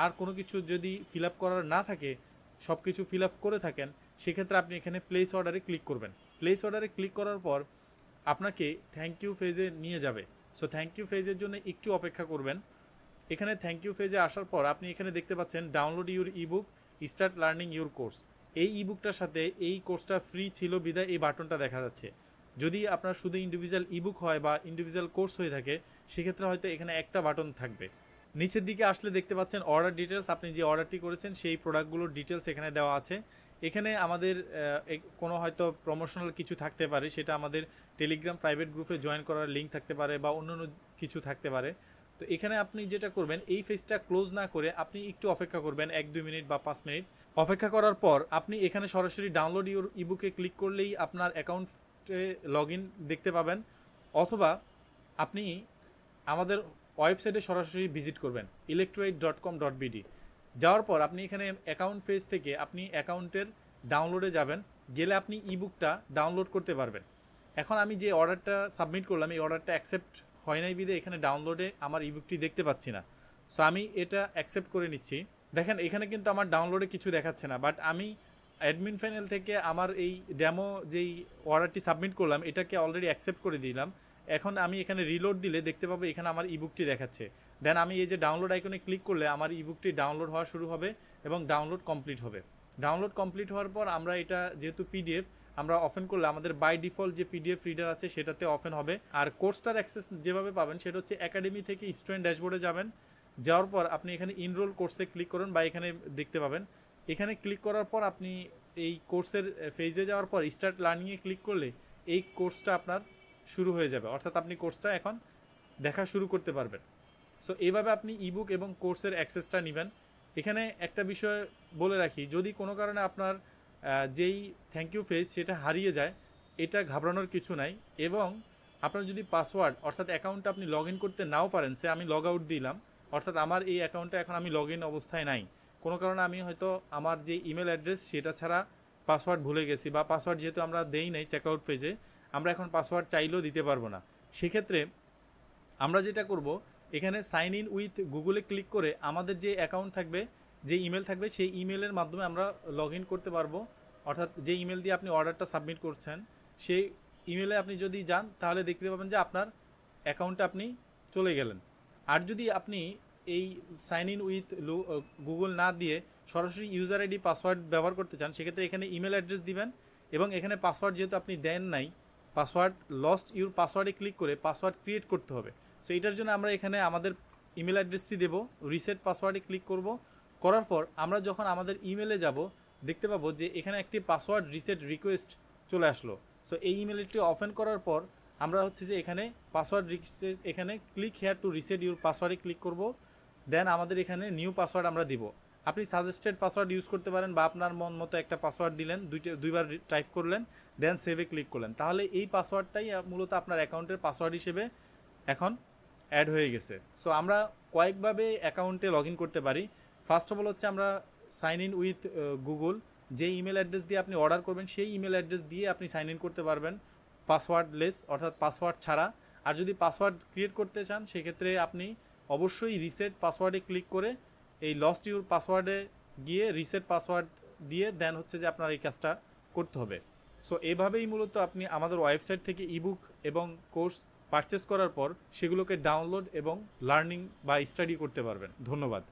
আর কোনো কিছু যদি ফিল আপ করার না থাকে, সব কিছু ফিল আপ করে থাকেন, সেক্ষেত্রে আপনি এখানে প্লেস অর্ডারে ক্লিক করবেন। প্লেস অর্ডারে ক্লিক করার পর আপনাকে থ্যাংক ইউ ফেজে নিয়ে যাবে। সো থ্যাংক ইউ ফেজের জন্য একটু অপেক্ষা করবেন। এখানে থ্যাংক ইউ ফেজে আসার পর আপনি এখানে দেখতে পাচ্ছেন download your ebook, start learning your course. এই ইবুকটার সাথে এই কোর্সটা ফ্রি ছিল বিদায় এই বাটনটা দেখা যাচ্ছে। যদি আপনার শুধু ইন্ডিভিজুয়াল ইবুক হয় বা ইন্ডিভিজুয়াল কোর্স হয়ে থাকে, সেক্ষেত্রে হয়তো এখানে একটা বাটন থাকবে। নিচের দিকে আসলে দেখতে পাচ্ছেন অর্ডার ডিটেলস, আপনি যে অর্ডারটি করেছেন সেই প্রোডাক্টগুলোর ডিটেলস এখানে দেওয়া আছে। এখানে আমাদের কোনো হয়তো প্রমোশনাল কিছু থাকতে পারে, সেটা আমাদের টেলিগ্রাম প্রাইভেট গ্রুপে জয়েন করার লিঙ্ক থাকতে পারে বা অন্যান্য কিছু থাকতে পারে। তো এখানে আপনি যেটা করবেন, এই পেজটা ক্লোজ না করে আপনি একটু অপেক্ষা করবেন 1-2 মিনিট বা 5 মিনিট। অপেক্ষা করার পর আপনি এখানে সরাসরি ডাউনলোড ইউর ইবুকে ক্লিক করলেই আপনার অ্যাকাউন্টে লগ ইন দেখতে পাবেন, অথবা আপনি আমাদের ওয়েবসাইটে সরাসরি ভিজিট করবেন electroaid.com.bd। যাওয়ার পর আপনি এখানে অ্যাকাউন্ট পেজ থেকে আপনি অ্যাকাউন্টের ডাউনলোডে যাবেন, গেলে আপনি ইবুকটা ডাউনলোড করতে পারবেন। এখন আমি যে অর্ডারটা সাবমিট করলাম, এই অর্ডারটা অ্যাকসেপ্ট হয় নাই বিধে এখানে ডাউনলোডে আমার ইবুকটি দেখতে পাচ্ছি না। সো আমি এটা অ্যাকসেপ্ট করে নিচ্ছি। দেখেন এখানে কিন্তু আমার ডাউনলোডে কিছু দেখাচ্ছে না, বাট আমি অ্যাডমিন প্যানেল থেকে আমার এই ডেমো যেই অর্ডারটি সাবমিট করলাম এটাকে অলরেডি অ্যাকসেপ্ট করে দিলাম। এখন আমি এখানে রিলোড দিলে দেখতে পাবো এখানে আমার ইবুকটি দেখাচ্ছে। দেন আমি এই যে ডাউনলোড আইকনে ক্লিক করলে আমার ইবুকটি ডাউনলোড হওয়া শুরু হবে এবং ডাউনলোড কমপ্লিট হবে। ডাউনলোড কমপ্লিট হওয়ার পর আমরা এটা যেহেতু পিডিএফ, আমরা ওপেন করলে আমাদের বাই ডিফল্ট যে পিডিএফ রিডার আছে সেটাতে ওপেন হবে। আর কোর্সটার অ্যাক্সেস যেভাবে পাবেন সেটা হচ্ছে একাডেমি থেকে স্টুডেন্ট ড্যাশবোর্ডে যাবেন, যাওয়ার পর আপনি এখানে ইনরোল কোর্সে ক্লিক করুন বা এখানে দেখতে পাবেন। এখানে ক্লিক করার পর আপনি এই কোর্সের পেজে যাওয়ার পর স্টার্ট লার্নিংয়ে ক্লিক করলে এই কোর্সটা আপনার শুরু হয়ে যাবে, অর্থাৎ আপনি কোর্সটা এখন দেখা শুরু করতে পারবেন। সো এইভাবে আপনি ইবুক এবং কোর্সের অ্যাক্সেসটা নেবেন। এখানে একটা বিষয় বলে রাখি, যদি কোনো কারণে আপনার যেই থ্যাংক ইউ পেজ সেটা হারিয়ে যায়, এটা ঘাবড়ানোর কিছু নাই। এবং আপনার যদি পাসওয়ার্ড অর্থাৎ অ্যাকাউন্টটা আপনি লগ ইন করতে নাও পারেন, সে আমি লগ আউট দিলাম, অর্থাৎ আমার এই অ্যাকাউন্টে এখন আমি লগ ইন অবস্থায় নাই, কোনো কারণে আমি হয়তো আমার যে ইমেল অ্যাড্রেস সেটা ছাড়া পাসওয়ার্ড ভুলে গেছি, বা পাসওয়ার্ড যেহেতু আমরা দেই নাই চেকআউট পেজে, আমরা এখন পাসওয়ার্ড চাইলেও দিতে পারবো না। সেক্ষেত্রে আমরা যেটা করব, এখানে সাইন ইন উইথ গুগলে ক্লিক করে আমাদের যে অ্যাকাউন্ট থাকবে, যে ইমেল থাকবে, সেই ইমেলের মাধ্যমে আমরা লগ ইন করতে পারবো। অর্থাৎ যে ইমেল দিয়ে আপনি অর্ডারটা সাবমিট করছেন সেই ইমেলে আপনি যদি যান তাহলে দেখতে পাবেন যে আপনার অ্যাকাউন্টে আপনি চলে গেলেন। আর যদি আপনি এই সাইন ইন উইথ গুগল না দিয়ে সরাসরি ইউজার আইডি পাসওয়ার্ড ব্যবহার করতে চান, সেক্ষেত্রে এখানে ইমেল অ্যাড্রেস দিবেন এবং এখানে পাসওয়ার্ড যেহেতু আপনি দেন নাই, পাসওয়ার্ড লস্ট ইউর পাসওয়ার্ডে ক্লিক করে পাসওয়ার্ড ক্রিয়েট করতে হবে। সো এটার জন্য আমরা এখানে আমাদের ইমেল অ্যাড্রেসটি দেবো, রিসেট পাসওয়ার্ডে ক্লিক করব। করার পর আমরা যখন আমাদের ইমেলে যাব দেখতে পাবো যে এখানে একটি পাসওয়ার্ড রিসেট রিকোয়েস্ট চলে আসলো। সো এই ইমেলটি ওপেন করার পর আমরা হচ্ছে যে এখানে পাসওয়ার্ড রিসেট, এখানে click here to reset your পাসওয়ার্ডে ক্লিক করব। দেন আমাদের এখানে নিউ পাসওয়ার্ড আমরা দিব। আপনি সাজেস্টেড পাসওয়ার্ড ইউজ করতে পারেন বা আপনার মন মতো একটা পাসওয়ার্ড দিলেন, দুইবার টাইপ করলেন, দেন সেভে ক্লিক করলেন, তাহলে এই পাসওয়ার্ডটাই মূলত আপনার অ্যাকাউন্টের পাসওয়ার্ড হিসেবে এখন অ্যাড হয়ে গেছে। সো আমরা কয়েকভাবে অ্যাকাউন্টে লগ ইন করতে পারি। ফার্স্ট অফ অল হচ্ছে আমরা সাইন ইন উইথ গুগল, যে ইমেল অ্যাড্রেস দিয়ে আপনি অর্ডার করবেন সেই ইমেল অ্যাড্রেস দিয়ে আপনি সাইন ইন করতে পারবেন পাসওয়ার্ডলেস, অর্থাৎ পাসওয়ার্ড ছাড়া। আর যদি পাসওয়ার্ড ক্রিয়েট করতে চান সেক্ষেত্রে আপনি অবশ্যই রিসেট পাসওয়ার্ডে ক্লিক করে এই লস্ট ইউর পাসওয়ার্ডে গিয়ে রিসেট পাসওয়ার্ড দিয়ে দেন হচ্ছে যে আপনার এই কাজটা করতে হবে। সো এভাবেই মূলত আপনি আমাদের ওয়েবসাইট থেকে ইবুক এবং কোর্স পারচেস করার পর সেগুলোকে ডাউনলোড এবং লার্নিং বা স্টাডি করতে পারবেন। ধন্যবাদ।